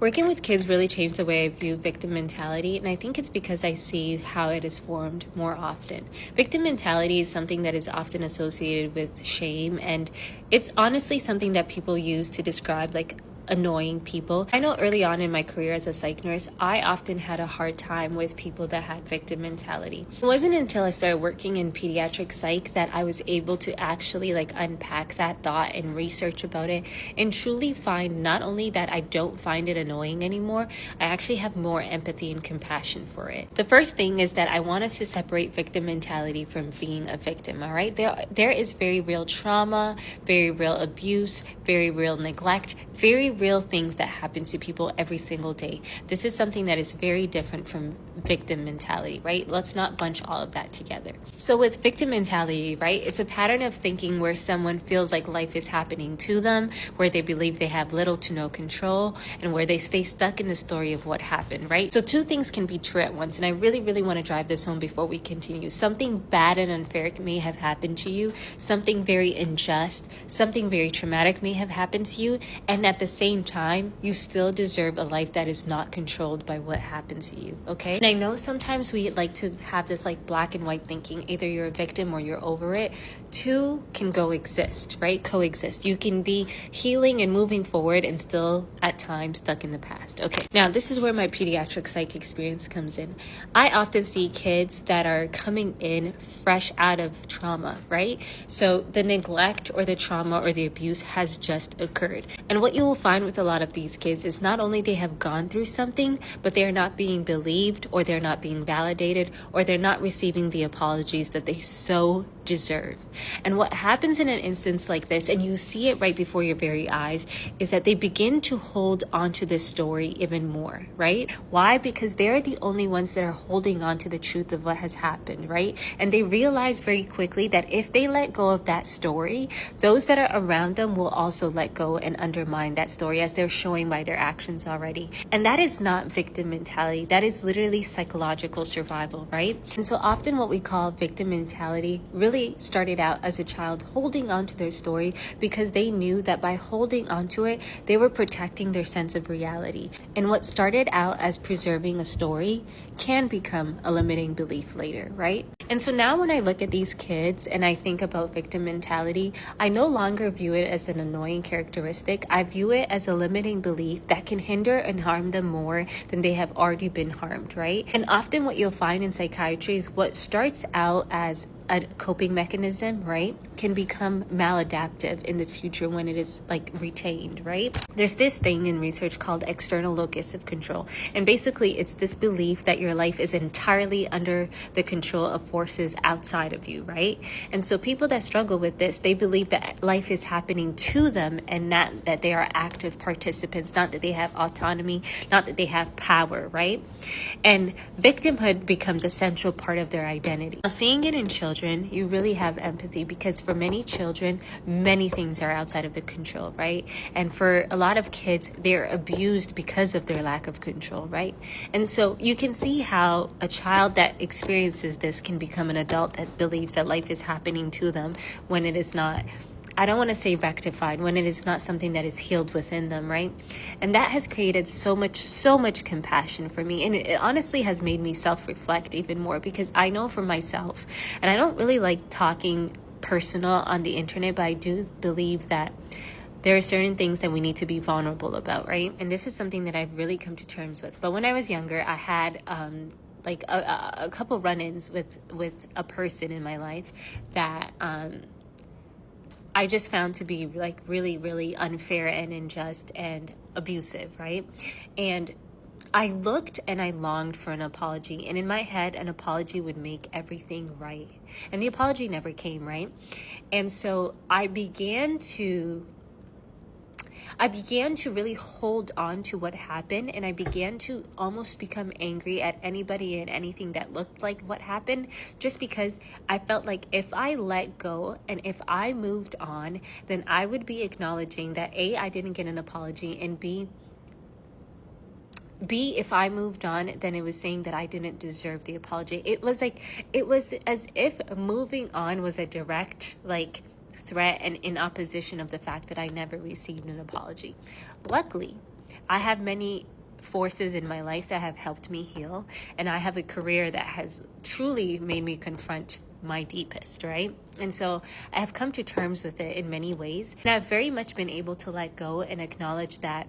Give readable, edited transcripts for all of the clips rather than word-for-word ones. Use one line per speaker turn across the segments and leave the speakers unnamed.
Working with kids really changed the way I view victim mentality, and I think it's because I see how it is formed more often. Victim mentality is something that is often associated with shame, and it's honestly something that people use to describe annoying people. I know early on in my career as a psych nurse, I often had a hard time with people that had victim mentality. It wasn't until I started working in pediatric psych that I was able to actually unpack that thought and research about it and truly find not only that I don't find it annoying anymore, I actually have more empathy and compassion for it. The first thing is that I want us to separate victim mentality from being a victim, all right? There is very real trauma, very real abuse, very real neglect, very real things that happen to people every single day. This is something that is very different from victim mentality, right? Let's not bunch all of that together. So with victim mentality, right, it's a pattern of thinking where someone feels like life is happening to them, where they believe they have little to no control, and where they stay stuck in the story of what happened, right? So two things can be true at once, and I really want to drive this home before we continue. Something bad and unfair may have happened to you, something very unjust, something very traumatic may have happened to you, and at the same time, you still deserve a life that is not controlled by what happened to you, okay? And I know sometimes we like to have this black and white thinking, either you're a victim or you're over it. Two can coexist, right? Coexist. You can be healing and moving forward and still at times stuck in the past. Okay, now this is where my pediatric psych experience comes in. I often see kids that are coming in fresh out of trauma, right? So the neglect or the trauma or the abuse has just occurred. And what you will find with a lot of these kids is not only they have gone through something, but they are not being believed, or they're not being validated, or they're not receiving the apologies that they so deserve. And what happens in an instance like this, and you see it right before your very eyes, is that they begin to hold onto this story even more, right? Why? Because they're the only ones that are holding on to the truth of what has happened, right? And they realize very quickly that if they let go of that story, those that are around them will also let go and undermine that story, as they're showing by their actions already. And that is not victim mentality. That is literally psychological survival, right? And so often what we call victim mentality really started out as a child holding on to their story because they knew that by holding on to it, they were protecting their sense of reality. And what started out as preserving a story can become a limiting belief later, right? And so now when I look at these kids and I think about victim mentality, I no longer view it as an annoying characteristic. I view it as a limiting belief that can hinder and harm them more than they have already been harmed, right? And often what you'll find in psychiatry is what starts out as a coping mechanism, right, can become maladaptive in the future when it is retained, right? There's this thing in research called external locus of control. And basically it's this belief that your life is entirely under the control of forces outside of you, right? And so people that struggle with this, they believe that life is happening to them and not that they are active participants, not that they have autonomy, not that they have power, right? And victimhood becomes a central part of their identity. Now, seeing it in children, you really have empathy, because for many children, many things are outside of the control, right? And for a lot of kids, they're abused because of their lack of control, right? And so you can see how a child that experiences this can become an adult that believes that life is happening to them when it is not. I don't want to say rectified, when it is not something that is healed within them, right? And that has created so much compassion for me. And it honestly has made me self-reflect even more, because I know for myself, and I don't really like talking personal on the internet, but I do believe that there are certain things that we need to be vulnerable about, right? And this is something that I've really come to terms with. But when I was younger, I had a couple run-ins with a person in my life that I just found to be really unfair and unjust and abusive, right? And I looked and I longed for an apology. And in my head, an apology would make everything right. And the apology never came, right? And so I began to really hold on to what happened, and I began to almost become angry at anybody and anything that looked like what happened, just because I felt like if I let go and if I moved on, then I would be acknowledging that A, I didn't get an apology, and B, if I moved on, then it was saying that I didn't deserve the apology. It was as if moving on was a direct threat and in opposition of the fact that I never received an apology. Luckily, I have many forces in my life that have helped me heal, and I have a career that has truly made me confront my deepest, right? And so I have come to terms with it in many ways, and I've very much been able to let go and acknowledge that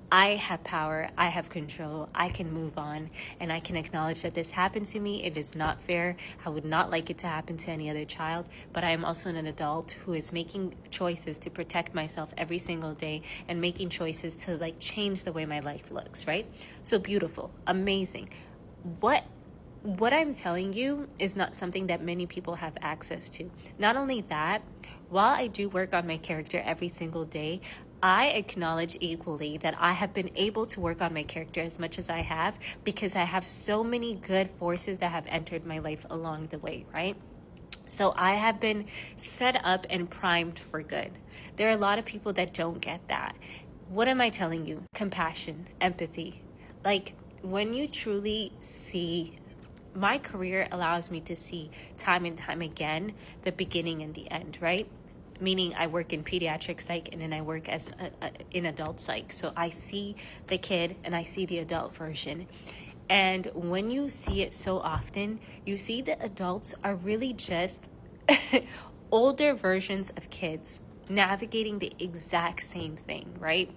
I have power, I have control, I can move on, and I can acknowledge that this happened to me. It is not fair. I would not like it to happen to any other child, but I am also an adult who is making choices to protect myself every single day and making choices to like change the way my life looks, right? So beautiful, amazing. What I'm telling you is not something that many people have access to. Not only that, while I do work on my character every single day, I acknowledge equally that I have been able to work on my character as much as I have because I have so many good forces that have entered my life along the way, right? So I have been set up and primed for good. There are a lot of people that don't get that. What am I telling you? Compassion, empathy. Like when you truly see, my career allows me to see time and time again the beginning and the end, right? Meaning I work in pediatric psych and then I work as in adult psych. So I see the kid and I see the adult version. And when you see it so often, you see that adults are really just older versions of kids navigating the exact same thing, right?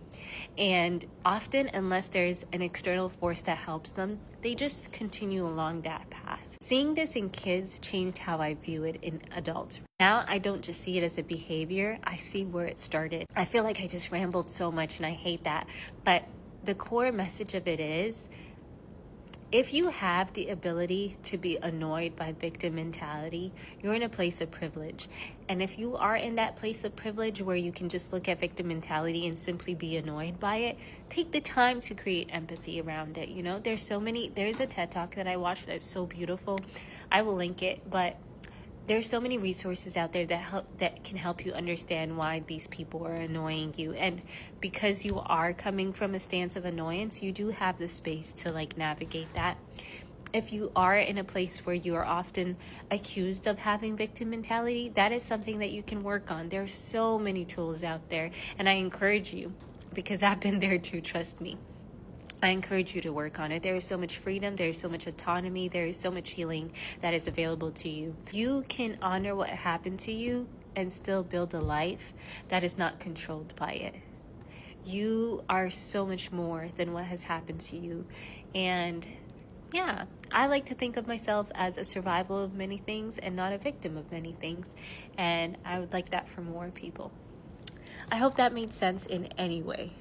And often, unless there's an external force that helps them, they just continue along that path. Seeing this in kids changed how I view it in adults. Now I don't just see it as a behavior, I see where it started. I feel like I just rambled so much and I hate that. But the core message of it is, if you have the ability to be annoyed by victim mentality, you're in a place of privilege. And if you are in that place of privilege where you can just look at victim mentality and simply be annoyed by it, take the time to create empathy around it. You know, there's a TED Talk that I watched that's so beautiful. I will link it, but there's so many resources out there that can help you understand why these people are annoying you. And because you are coming from a stance of annoyance, you do have the space to like navigate that. If you are in a place where you are often accused of having victim mentality, that is something that you can work on. There's so many tools out there, and I encourage you, because I've been there too, trust me. I encourage you to work on it. There is so much freedom, there is so much autonomy, there is so much healing that is available to you. You can honor what happened to you and still build a life that is not controlled by it. You are so much more than what has happened to you. And yeah, I like to think of myself as a survival of many things and not a victim of many things. And I would like that for more people. I hope that made sense in any way.